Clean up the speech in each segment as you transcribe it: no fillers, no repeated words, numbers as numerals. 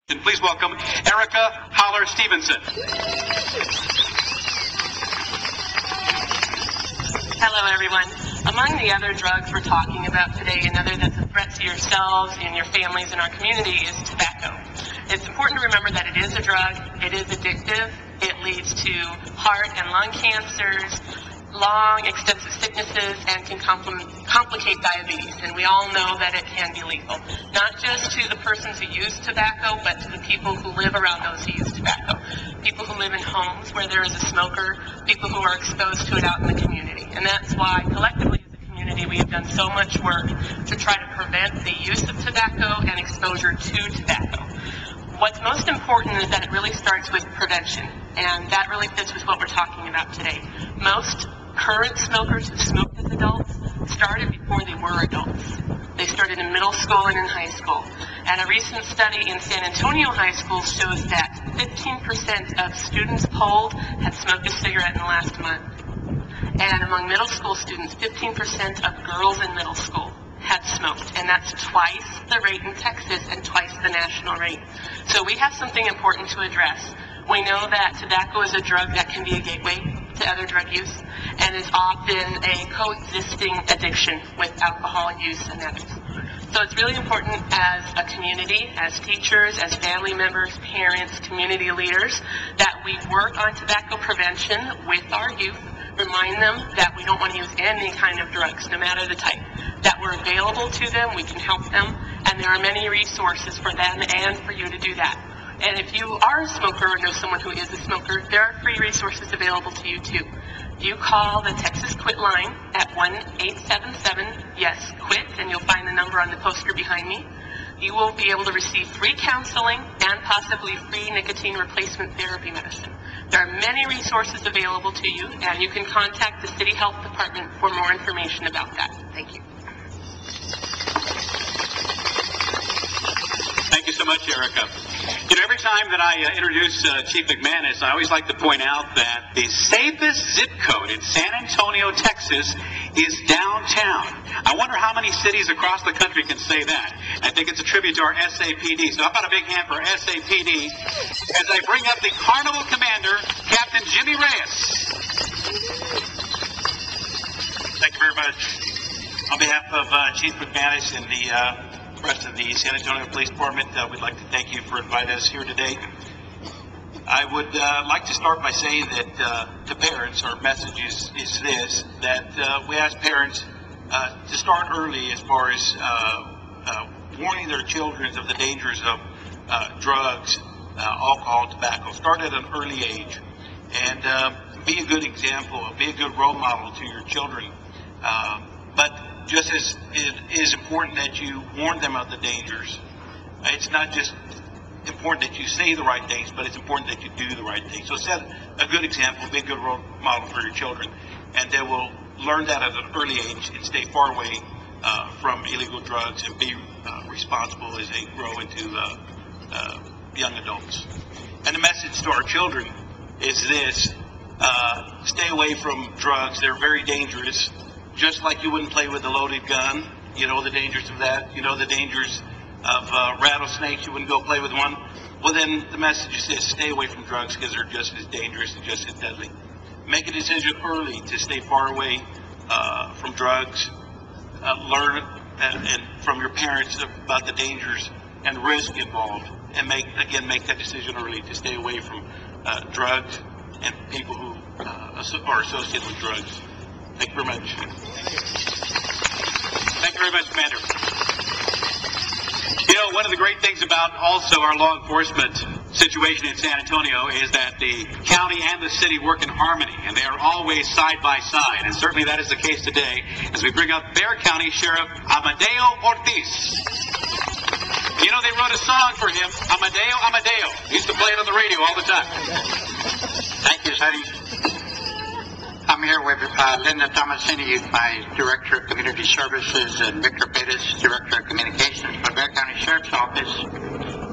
Please welcome Erica Holler-Stevenson. Hello, everyone. Among the other drugs we're talking about today, another that's a threat to yourselves and your families and our community is tobacco. It's important to remember that it is a drug, it is addictive, it leads to heart and lung cancers, long, extensive sicknesses, and can complicate diabetes. And we all know that it can be lethal, not just to the persons who use tobacco, but to the people who live around those who use tobacco. People who live in homes where there is a smoker, people who are exposed to it out in the community. And that's why, collectively as a community, we have done so much work to try to prevent the use of tobacco and exposure to tobacco. What's most important is that it really starts with prevention, and that really fits with what we're talking about today. Most current smokers who smoked as adults started before they were adults. They started in middle school and in high school. And a recent study in San Antonio high school shows that 15% of students polled had smoked a cigarette in the last month. And among middle school students, 15% of girls in middle school had smoked, and that's twice the rate in Texas and twice the national rate. So we have something important to address. We know that tobacco is a drug that can be a gateway to other drug use, and is often a coexisting addiction with alcohol use and others. So it's really important as a community, as teachers, as family members, parents, community leaders, that we work on tobacco prevention with our youth, remind them that we don't want to use any kind of drugs, no matter the type, that we're available to them, we can help them, and there are many resources for them and for you to do that. And if you are a smoker or know someone who is a smoker, there are free resources available to you too. You call the Texas Quit line at 1-877-YES-QUIT, and you'll find the number on the poster behind me. You will be able to receive free counseling and possibly free nicotine replacement therapy medicine. There are many resources available to you, and you can contact the City Health Department for more information about that. Thank you. Thank you so much, Erica. You know, every time that I introduce Chief McManus, I always like to point out that the safest zip code in San Antonio, Texas is downtown. I wonder how many cities across the country can say that. I think it's a tribute to our SAPD. So how about a big hand for SAPD as I bring up the Carnival Commander, Captain Jimmy Reyes. Thank you very much. On behalf of Chief McManus and the rest of the San Antonio Police Department, we'd like to thank you for inviting us here today. I would like to start by saying that to parents, our message is this, that we ask parents to start early as far as warning their children of the dangers of drugs, alcohol, tobacco. Start at an early age and be a good example, be a good role model to your children. But just as it is important that you warn them of the dangers, it's not just important that you say the right things, but it's important that you do the right things. So set a good example, be a good role model for your children, and they will learn that at an early age and stay far away from illegal drugs and be responsible as they grow into young adults. And the message to our children is this: stay away from drugs. They're very dangerous. Just like you wouldn't play with a loaded gun, you know the dangers of that, you know the dangers of rattlesnakes, you wouldn't go play with one. Well, then the message is this: stay away from drugs, because they're just as dangerous and just as deadly. Make a decision early to stay far away from drugs. Learn and from your parents about the dangers and risk involved, and make that decision early to stay away from drugs and people who are associated with drugs. Thank you very much. Thank you very much, Commander. You know, one of the great things about also our law enforcement situation in San Antonio is that the county and the city work in harmony, and they are always side by side. And certainly that is the case today as we bring up Bexar County Sheriff Amadeo Ortiz. You know, they wrote a song for him, Amadeo, Amadeo. He used to play it on the radio all the time. Thank you, Sonny. I'm here with Linda Tomasini, my Director of Community Services, and Victor Pettis, Director of Communications for Bexar County Sheriff's Office.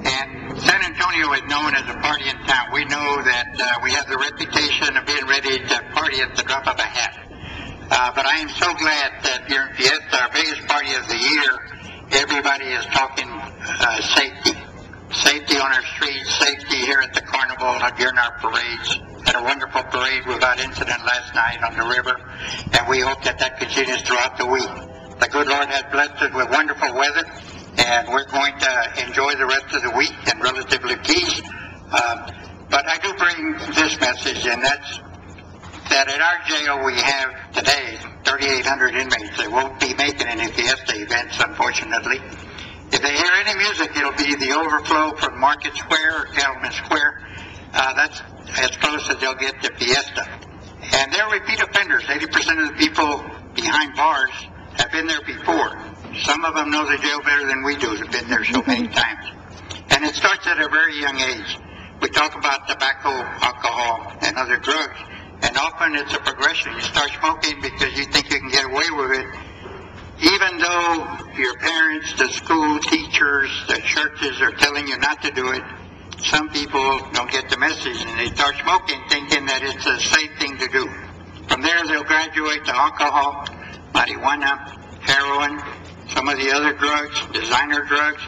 And San Antonio is known as a partying town. We know that we have the reputation of being ready to party at the drop of a hat. But I am so glad that during Fiesta, our biggest party of the year, everybody is talking safety. safety on our streets, safety here at the carnival, during our parades. Had a wonderful parade without incident last night on the river, and we hope that that continues throughout the week. The good Lord has blessed us with wonderful weather, and we're going to enjoy the rest of the week in relatively peace. But I do bring this message, and that's that at our jail we have today 3,800 inmates. They won't be making any Fiesta events, unfortunately. If they hear any music, it'll be the overflow from Market Square or Cattleman Square. That's as close as they'll get to Fiesta. And they're repeat offenders. 80% of the people behind bars have been there before. Some of them know the jail better than we do. They've been there so many times. And it starts at a very young age. We talk about tobacco, alcohol, and other drugs. And often it's a progression. You start smoking because you think you can get away with it, even though your parents, the school teachers, the churches are telling you not to do it. Some people don't get the message, and they start smoking thinking that it's a safe thing to do. From there, they'll graduate to alcohol, marijuana, heroin, some of the other drugs, designer drugs,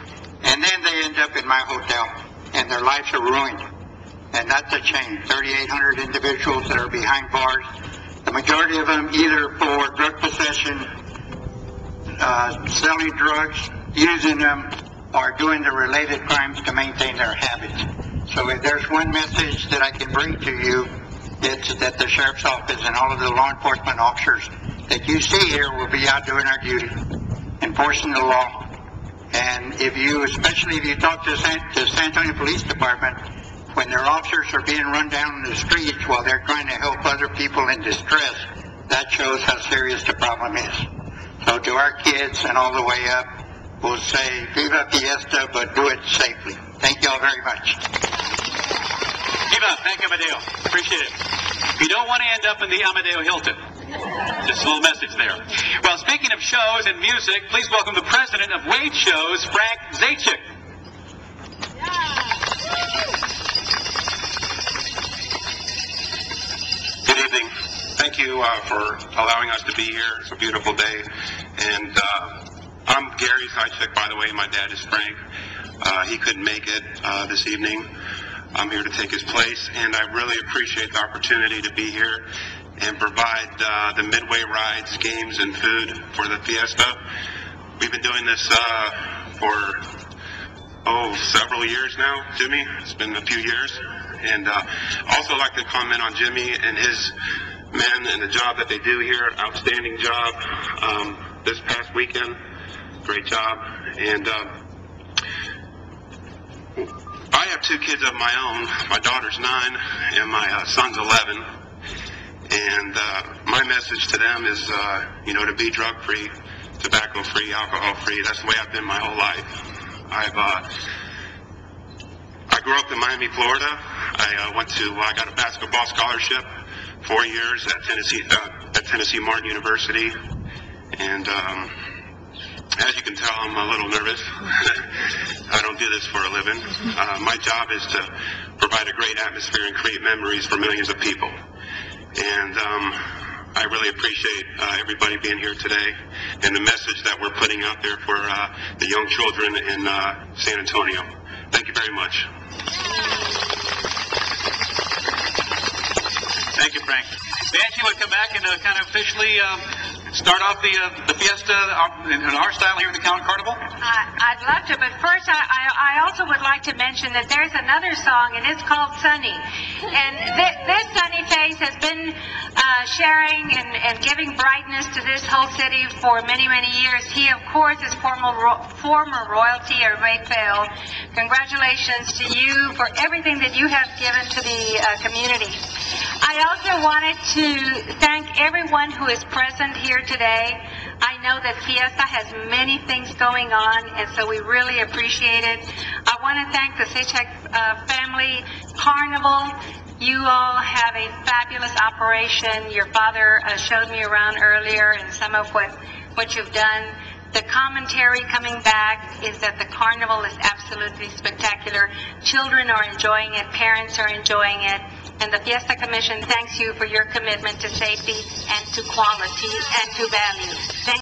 and then they end up in my hotel, and their lives are ruined. And that's a shame. 3,800 individuals that are behind bars, the majority of them either for drug possession, selling drugs, using them, or doing the related crimes to maintain their habits. So if there's one message that I can bring to you, it's that the Sheriff's Office and all of the law enforcement officers that you see here will be out doing our duty, enforcing the law. And especially if you talk to the San Antonio Police Department, when their officers are being run down in the streets while they're trying to help other people in distress, that shows how serious the problem is. So to our kids and all the way up, we'll say, Viva Fiesta, but do it safely. Thank you all very much. Viva, thank you, Amadeo. Appreciate it. You don't want to end up in the Amadeo Hilton. Just a little message there. Well, speaking of shows and music, please welcome the president of Wade Shows, Frank Zajac. Good evening. Thank you for allowing us to be here. It's a beautiful day. And I'm Gary Zajac, by the way. My dad is Frank. He couldn't make it this evening. I'm here to take his place, and I really appreciate the opportunity to be here and provide the midway rides, games, and food for the Fiesta. We've been doing this for several years now, Jimmy. It's been a few years. And also like to comment on Jimmy and his men and the job that they do here. Outstanding job this past weekend. Great job. And I have two kids of my own. My daughter's 9 and my son's 11. And my message to them is, to be drug-free, tobacco-free, alcohol-free. That's the way I've been my whole life. I grew up in Miami, Florida. I got a basketball scholarship, 4 years at Tennessee Martin University. And as you can tell, I'm a little nervous. I don't do this for a living. My job is to provide a great atmosphere and create memories for millions of people. And I really appreciate everybody being here today and the message that we're putting out there for the young children in San Antonio. Thank you very much. Thank you, Frank. Banshee would come back and kind of officially start off the Fiesta in our style here at the Count Carnival? I'd love to, but first I also would like to mention that there's another song, and it's called Sunny. And this Sunny Face has been sharing and giving brightness to this whole city for many, many years. He, of course, is former royalty or Mayfield. Congratulations to you for everything that you have given to the community. I also wanted to thank everyone who is present here today. I know that Fiesta has many things going on, and so we really appreciate it. I want to thank the Zajac family, Carnival. You all have a fabulous operation. Your father showed me around earlier and some of what you've done. The commentary coming back is that the carnival is absolutely spectacular. Children are enjoying it, parents are enjoying it, and the Fiesta Commission thanks you for your commitment to safety and to quality and to values. Thank